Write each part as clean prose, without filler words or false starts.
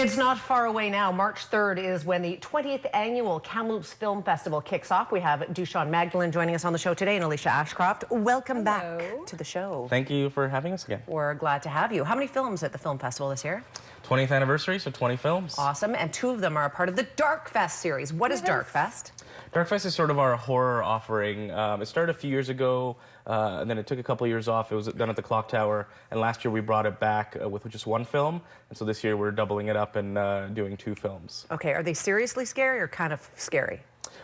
It's not far away now. March 3rd is when the 20th annual Kamloops Film Festival kicks off. We have Dushan Magdalene joining us on the show today and Alicia Ashcroft. Welcome back to the show. Thank you for having us again. We're glad to have you. How many films at the film festival this year? 20th anniversary, so 20 films. Awesome, and 2 of them are a part of the Dark Fest series. What is Dark Fest? Dark Fest is sort of our horror offering. It started a few years ago, and then it took a couple of years off. It was done at the Clock Tower, and last year we brought it back with just 1 film, and so this year we're doubling it up and doing 2 films. Okay, are they seriously scary or kind of scary?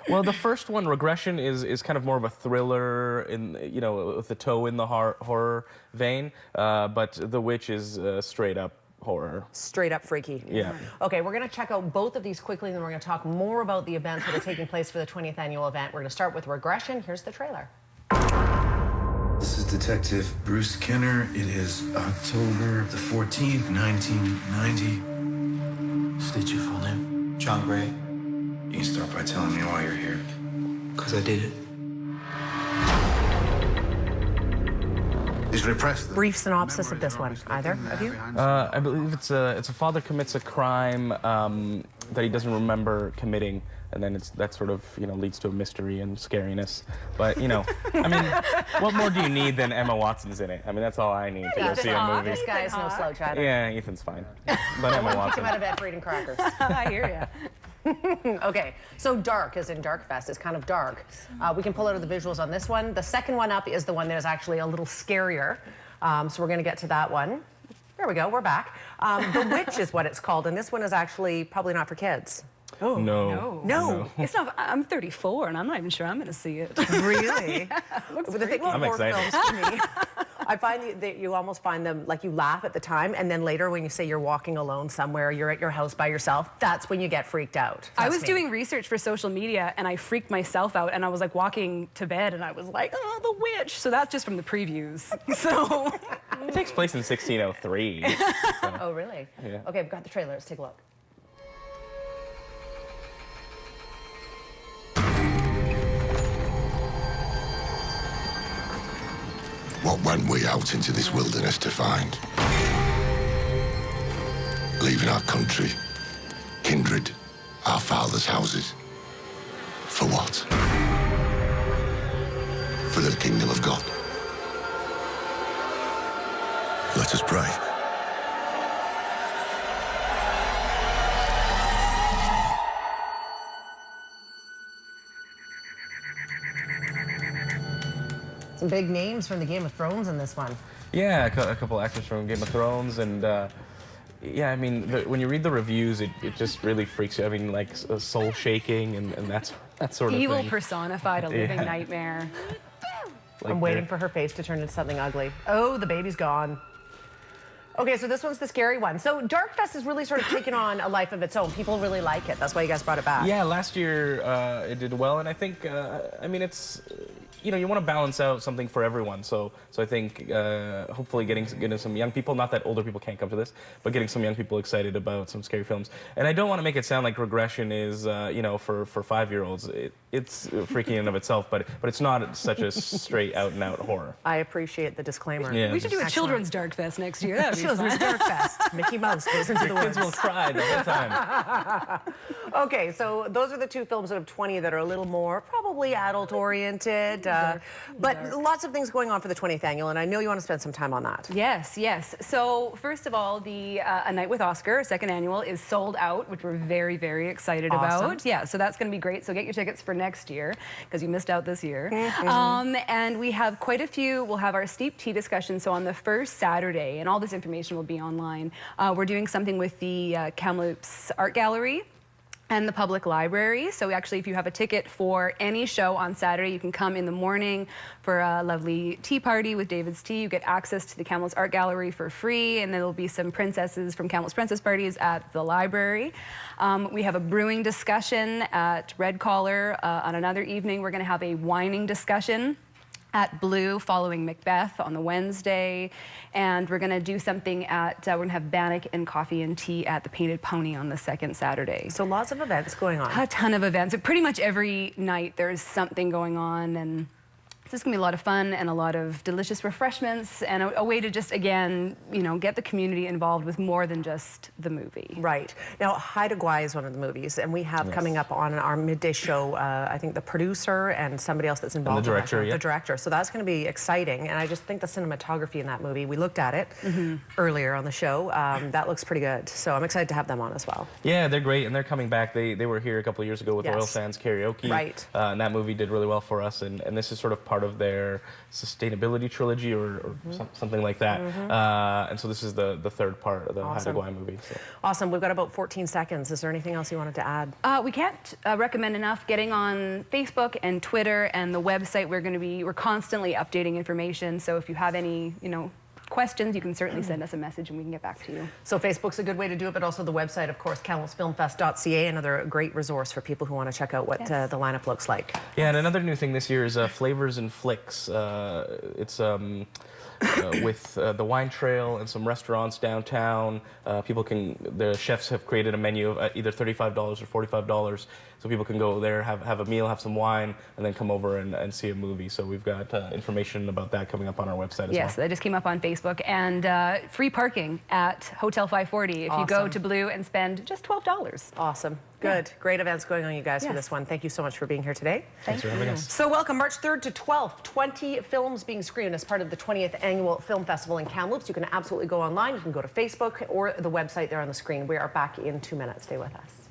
Well, the first one, Regression, is kind of more of a thriller, with the toe in the horror vein, but The Witch is straight up horror. Straight up freaky. Yeah. Okay, we're going to check out both of these quickly, and then we're going to talk more about the events that are taking place for the 20th annual event. We're going to start with Regression. Here's the trailer. This is Detective Bruce Kenner. It is October the 14th, 1990. State your full name. John Gray. You can start by telling me why you're here. Because I did it. He's repressed. Brief synopsis of this one, either of you? I believe it's a father commits a crime that he doesn't remember committing, and then that sort of leads to a mystery and scariness. But I mean, what more do you need than Emma Watson's in it? I mean, that's all I need to go see a movie. This guy is no slouch either. Yeah, Ethan's fine, but Emma Kick Watson. him out of bed for eating crackers. I hear you. Okay, so Dark, as in Dark Fest, is kind of dark. We can pull out of the visuals on this one. The second one up is the one that is actually a little scarier. So we're going to get to that one. There we go, we're back. The Witch is what it's called, and this one is actually probably not for kids. Oh, No. It's not. I'm 34, and I'm not even sure I'm going to see it. Really? The thing about I'm horror excited. films for me, I find that you almost find them, like, you laugh at the time, and then later when you say you're walking alone somewhere, you're at your house by yourself, that's when you get freaked out. I was doing research for social media, and I freaked myself out, and I was like walking to bed, and I was like, oh, the witch. So that's just from the previews. So It takes place in 1603. So. Oh, really? Yeah. Okay, we've got the trailer. Let's take a look. What went we out into this wilderness to find? Leaving our country, kindred, our fathers' houses. For what? For the kingdom of God. Let us pray. Some big names from the Game of Thrones in this one. Yeah, a couple actors from Game of Thrones, and yeah, I mean, when you read the reviews, it just really freaks you. I mean, like soul shaking and that sort of evil thing. personified, a living Yeah. nightmare. Like I'm waiting for her face to turn into something ugly. Oh, the baby's gone. Okay, so this one's the scary one. So Dark Fest has really sort of taken on a life of its own. People really like it. That's why you guys brought it back. Yeah, last year it did well, and I think, I mean, it's, you want to balance out something for everyone. So I think hopefully getting some young people, not that older people can't come to this, but getting some young people excited about some scary films. And I don't want to make it sound like Regression is, for 5-year-olds. It's freaky in and of itself, but it's not such a straight out and out horror. I appreciate the disclaimer. Yeah. We should do a Excellent. children's Dark Fest next year. That'd be Children's fun. Dark Fest. Mickey Mouse goes into the Kids will woods. cry the whole time. Okay, so those are the 2 films out of 20 that are a little more probably adult-oriented, but lots of things going on for the 20th annual, and I know you want to spend some time on that. Yes, yes. So first of all, the A Night with Oscar, 2nd annual, is sold out, which we're very, very excited about. Yeah, so that's going to be great. So get your tickets for next year, because you missed out this year. And we have quite a few. We'll have our steep tea discussion. So on the first Saturday, and all this information will be online, we're doing something with the Kamloops Art Gallery and the public library. So actually, if you have a ticket for any show on Saturday, you can come in the morning for a lovely tea party with David's Tea. You get access to the Kamloops Art Gallery for free, and there will be some princesses from Kamloops Princess Parties at the library. We have a brewing discussion at Red Collar. On another evening, we're gonna have a whining discussion at Blue following Macbeth on the Wednesday. And we're gonna do something at, we're gonna have bannock and coffee and tea at the Painted Pony on the 2nd Saturday. So lots of events going on. A ton of events. Pretty much every night there's something going on, and So it's going to be a lot of fun and a lot of delicious refreshments and a way to just, again, you know, get the community involved with more than just the movie. Right. Now, Haida Gwaii is one of the movies, and we have coming up on our midday show, I think the producer and somebody else that's involved. And the director, in that show, the director. So that's going to be exciting, and I just think the cinematography in that movie, we looked at it earlier on the show, that looks pretty good. So I'm excited to have them on as well. Yeah, they're great, and they're coming back. They were here a couple of years ago with Oil Sands Karaoke. Right. And that movie did really well for us, and this is sort of part of their sustainability trilogy or something like that. And so this is the third part of the Haida Gwaii movie. So. Awesome. We've got about 14 seconds. Is there anything else you wanted to add? We can't recommend enough getting on Facebook and Twitter and the website. We're constantly updating information. So if you have any, you know, questions, you can certainly send us a message and we can get back to you. So Facebook's a good way to do it, but also the website, of course, KamloopsFilmFest.ca, another great resource for people who want to check out what the lineup looks like. Yeah, and another new thing this year is Flavors and Flicks. It's with the wine trail and some restaurants downtown. The chefs have created a menu of either $35 or $45, so people can go there, have a meal, have some wine, and then come over and see a movie. So we've got information about that coming up on our website as well. Yes, that just came up on Facebook. And free parking at Hotel 540 if you go to Blue and spend just $12. Awesome. Good. Yeah. Great events going on, you guys, for this one. Thank you so much for being here today. Thanks for having us. So welcome, March 3rd to 12th, 20 films being screened as part of the 20th Annual Film Festival in Kamloops. You can absolutely go online. You can go to Facebook or the website there on the screen. We are back in 2 minutes. Stay with us.